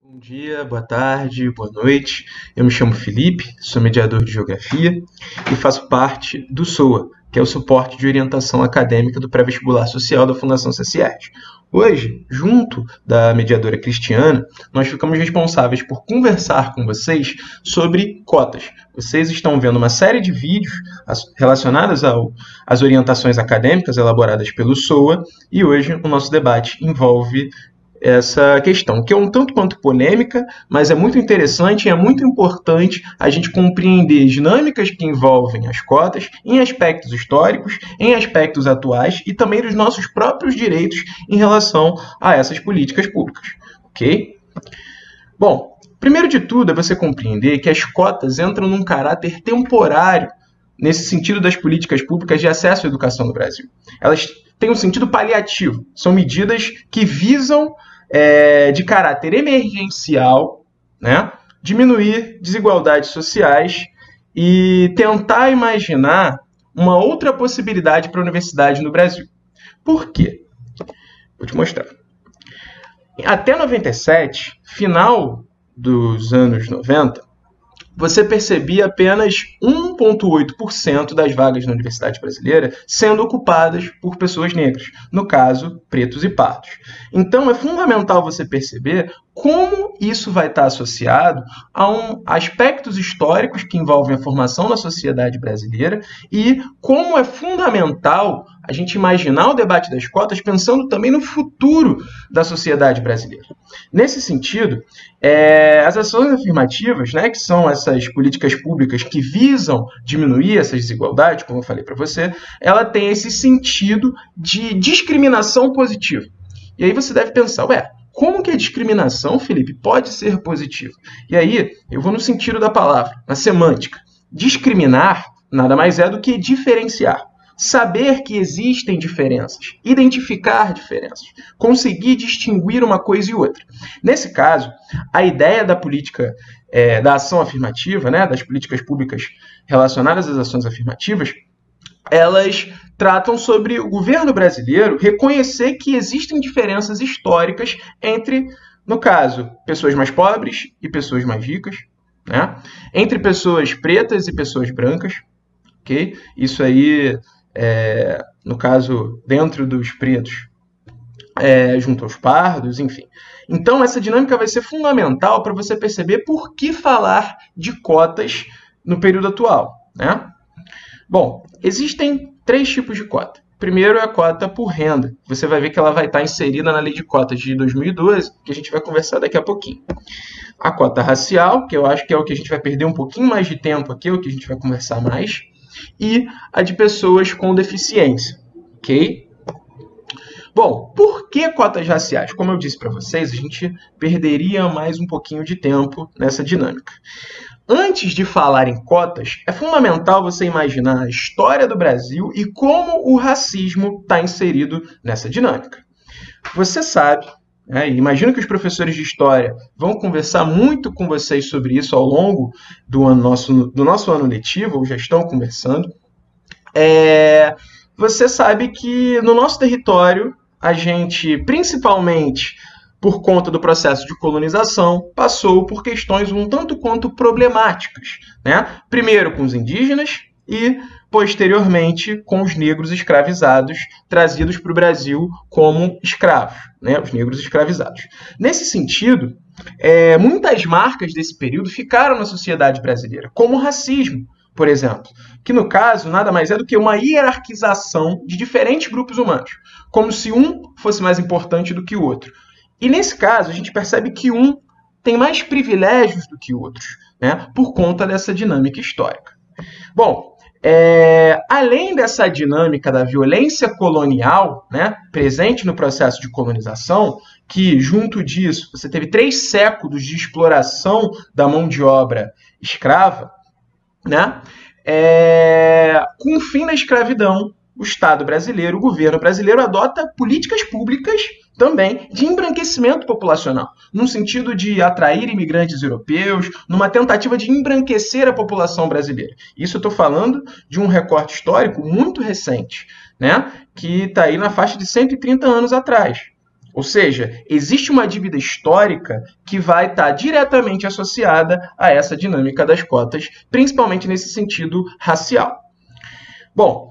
Bom dia, boa tarde, boa noite. Eu me chamo Felipe, sou mediador de Geografia e faço parte do SOA, que é o Suporte de Orientação Acadêmica do Pré-Vestibular Social da Fundação CCERJ. Hoje, junto da mediadora Cristiana, nós ficamos responsáveis por conversar com vocês sobre cotas. Vocês estão vendo uma série de vídeos relacionados às orientações acadêmicas elaboradas pelo SOA e hoje o nosso debate envolve essa questão, que é um tanto quanto polêmica, mas é muito interessante e é muito importante a gente compreender dinâmicas que envolvem as cotas em aspectos históricos, em aspectos atuais e também dos nossos próprios direitos em relação a essas políticas públicas, ok? Bom, primeiro de tudo é você compreender que as cotas entram num caráter temporário nesse sentido das políticas públicas de acesso à educação no Brasil. Elas têm um sentido paliativo, são medidas que visam de caráter emergencial, né, diminuir desigualdades sociais e tentar imaginar uma outra possibilidade para a universidade no Brasil. Por quê? Vou te mostrar. Até 97, final dos anos 90, você percebia apenas 1,8% das vagas na universidade brasileira sendo ocupadas por pessoas negras, no caso, pretos e pardos. Então, é fundamental você perceber como isso vai estar associado a aspectos históricos que envolvem a formação da sociedade brasileira e como é fundamental a gente imaginar o debate das cotas pensando também no futuro da sociedade brasileira. Nesse sentido, as ações afirmativas, né, que são essas políticas públicas que visam diminuir essas desigualdades, como eu falei para você, ela tem esse sentido de discriminação positiva. E aí você deve pensar, como que a discriminação, Felipe, pode ser positiva? E aí, eu vou no sentido da palavra, na semântica. Discriminar nada mais é do que diferenciar. Saber que existem diferenças, identificar diferenças, conseguir distinguir uma coisa e outra. Nesse caso, a ideia da política, da ação afirmativa, né, das políticas públicas relacionadas às ações afirmativas, elas tratam sobre o governo brasileiro reconhecer que existem diferenças históricas entre, no caso, pessoas mais pobres e pessoas mais ricas, né? Entre pessoas pretas e pessoas brancas, ok? Isso aí, no caso, dentro dos pretos, junto aos pardos, enfim. Então, essa dinâmica vai ser fundamental para você perceber por que falar de cotas no período atual, né? Bom, existem 3 tipos de cota. Primeiro é a cota por renda. Você vai ver que ela vai estar inserida na Lei de Cotas de 2012, que a gente vai conversar daqui a pouquinho. A cota racial, que eu acho que é o que a gente vai perder um pouquinho mais de tempo aqui, o que a gente vai conversar mais. E a de pessoas com deficiência, ok? Bom, por que cotas raciais? Como eu disse para vocês, a gente perderia mais um pouquinho de tempo nessa dinâmica. Antes de falar em cotas, é fundamental você imaginar a história do Brasil e como o racismo está inserido nessa dinâmica. Você sabe, e imagino que os professores de história vão conversar muito com vocês sobre isso ao longo do nosso ano letivo, ou já estão conversando. Você sabe que no nosso território, a gente, principalmente por conta do processo de colonização, passou por questões um tanto quanto problemáticas, né? Primeiro com os indígenas e, posteriormente, com os negros escravizados, trazidos para o Brasil como escravos, né? Os negros escravizados. Nesse sentido, muitas marcas desse período ficaram na sociedade brasileira, como o racismo, por exemplo, que no caso nada mais é do que uma hierarquização de diferentes grupos humanos, como se um fosse mais importante do que o outro. E nesse caso, a gente percebe que um tem mais privilégios do que outros, né, por conta dessa dinâmica histórica. Bom, além dessa dinâmica da violência colonial, né, presente no processo de colonização, que junto disso você teve 3 séculos de exploração da mão de obra escrava, né, com o fim da escravidão, o Estado brasileiro, o governo brasileiro adota políticas públicas também de embranquecimento populacional, no sentido de atrair imigrantes europeus, numa tentativa de embranquecer a população brasileira. Isso eu estou falando de um recorte histórico muito recente, né, que está aí na faixa de 130 anos atrás, Ou seja, existe uma dívida histórica que vai estar diretamente associada a essa dinâmica das cotas, principalmente nesse sentido racial. Bom,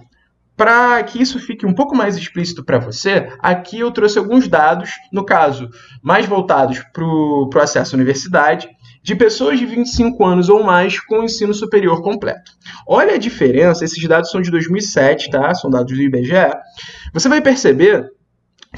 para que isso fique um pouco mais explícito para você, aqui eu trouxe alguns dados, no caso, mais voltados para o acesso à universidade, de pessoas de 25 anos ou mais com ensino superior completo. Olha a diferença, esses dados são de 2007, tá? São dados do IBGE. Você vai perceber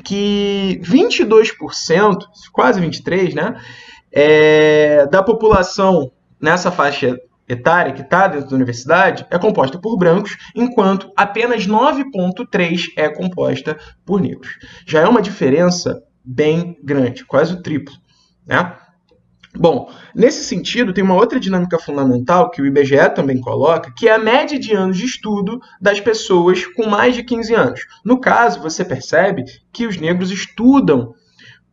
que 22%, quase 23%, né, da população nessa faixa etária que está dentro da universidade é composta por brancos, enquanto apenas 9,3% é composta por negros. Já é uma diferença bem grande, quase o triplo, né? Bom, nesse sentido, tem uma outra dinâmica fundamental que o IBGE também coloca, que é a média de anos de estudo das pessoas com mais de 15 anos. No caso, você percebe que os negros estudam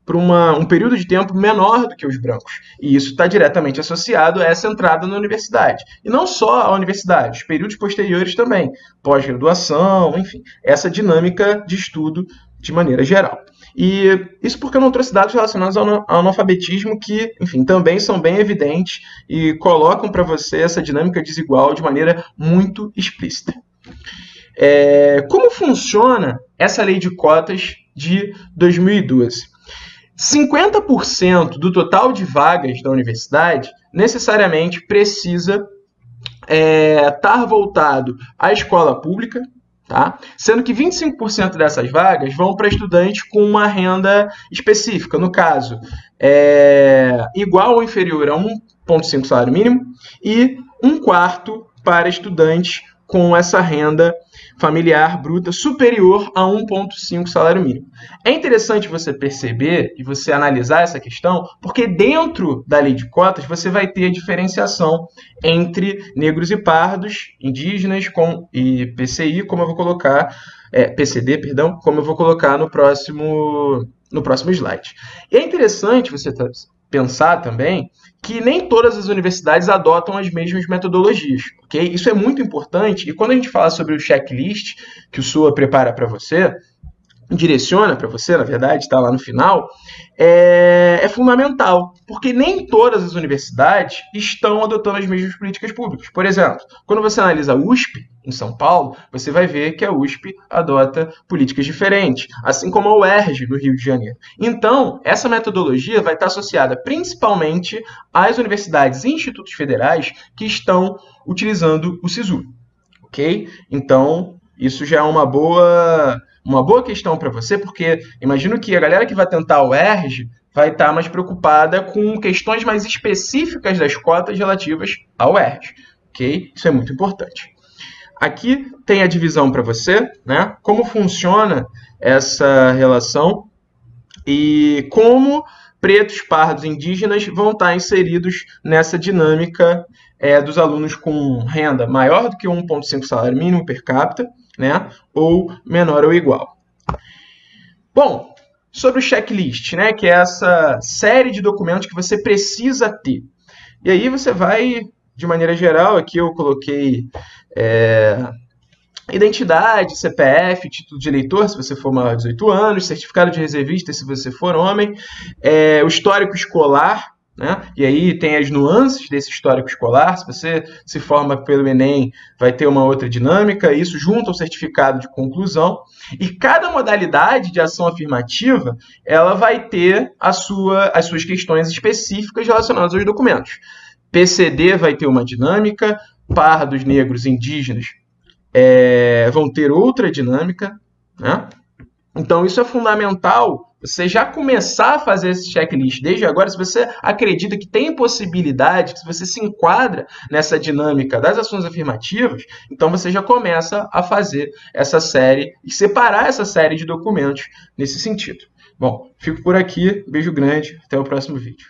por um período de tempo menor do que os brancos. E isso está diretamente associado a essa entrada na universidade. E não só a universidade, os períodos posteriores também, pós-graduação, enfim, essa dinâmica de estudo de maneira geral. E isso porque eu não trouxe dados relacionados ao analfabetismo que, enfim, também são bem evidentes e colocam para você essa dinâmica desigual de maneira muito explícita. Como funciona essa lei de cotas de 2012? 50% do total de vagas da universidade necessariamente precisa estar voltado à escola pública, tá? Sendo que 25% dessas vagas vão para estudantes com uma renda específica, no caso, igual ou inferior a 1,5 salário mínimo, e 1/4 para estudantes com essa renda familiar bruta superior a 1,5 salário mínimo. É interessante você perceber e você analisar essa questão, porque dentro da lei de cotas você vai ter a diferenciação entre negros e pardos, indígenas e PCI, como eu vou colocar, PCD, perdão, como eu vou colocar no próximo slide. E é interessante você pensar também que nem todas as universidades adotam as mesmas metodologias, ok? Isso é muito importante, e quando a gente fala sobre o checklist que o SUA prepara para você, direciona para você, na verdade, está lá no final, é fundamental, porque nem todas as universidades estão adotando as mesmas políticas públicas. Por exemplo, quando você analisa a USP, em São Paulo, você vai ver que a USP adota políticas diferentes, assim como a UERJ, no Rio de Janeiro. Então, essa metodologia vai estar associada principalmente às universidades e institutos federais que estão utilizando o SISU, ok? Então, isso já é uma boa questão para você, porque imagino que a galera que vai tentar a UERJ vai estar mais preocupada com questões mais específicas das cotas relativas à UERJ, ok? Isso é muito importante. Aqui tem a divisão para você, né? Como funciona essa relação e como pretos, pardos e indígenas vão estar inseridos nessa dinâmica dos alunos com renda maior do que 1,5 salário mínimo per capita, né? Ou menor ou igual. Bom, sobre o checklist, né? Que é essa série de documentos que você precisa ter. E aí você vai, de maneira geral, aqui eu coloquei identidade, CPF, título de eleitor, se você for maior de 18 anos, certificado de reservista, se você for homem, o histórico escolar, né? E aí tem as nuances desse histórico escolar. Se você se forma pelo Enem, vai ter uma outra dinâmica, isso junto ao certificado de conclusão. E cada modalidade de ação afirmativa, ela vai ter as suas questões específicas relacionadas aos documentos. PCD vai ter uma dinâmica, pardos, negros, indígenas vão ter outra dinâmica, né? Então, isso é fundamental, você já começar a fazer esse checklist desde agora. Se você acredita que tem possibilidade, que você se enquadra nessa dinâmica das ações afirmativas, então você já começa a fazer essa série e separar essa série de documentos nesse sentido. Bom, fico por aqui, beijo grande, até o próximo vídeo.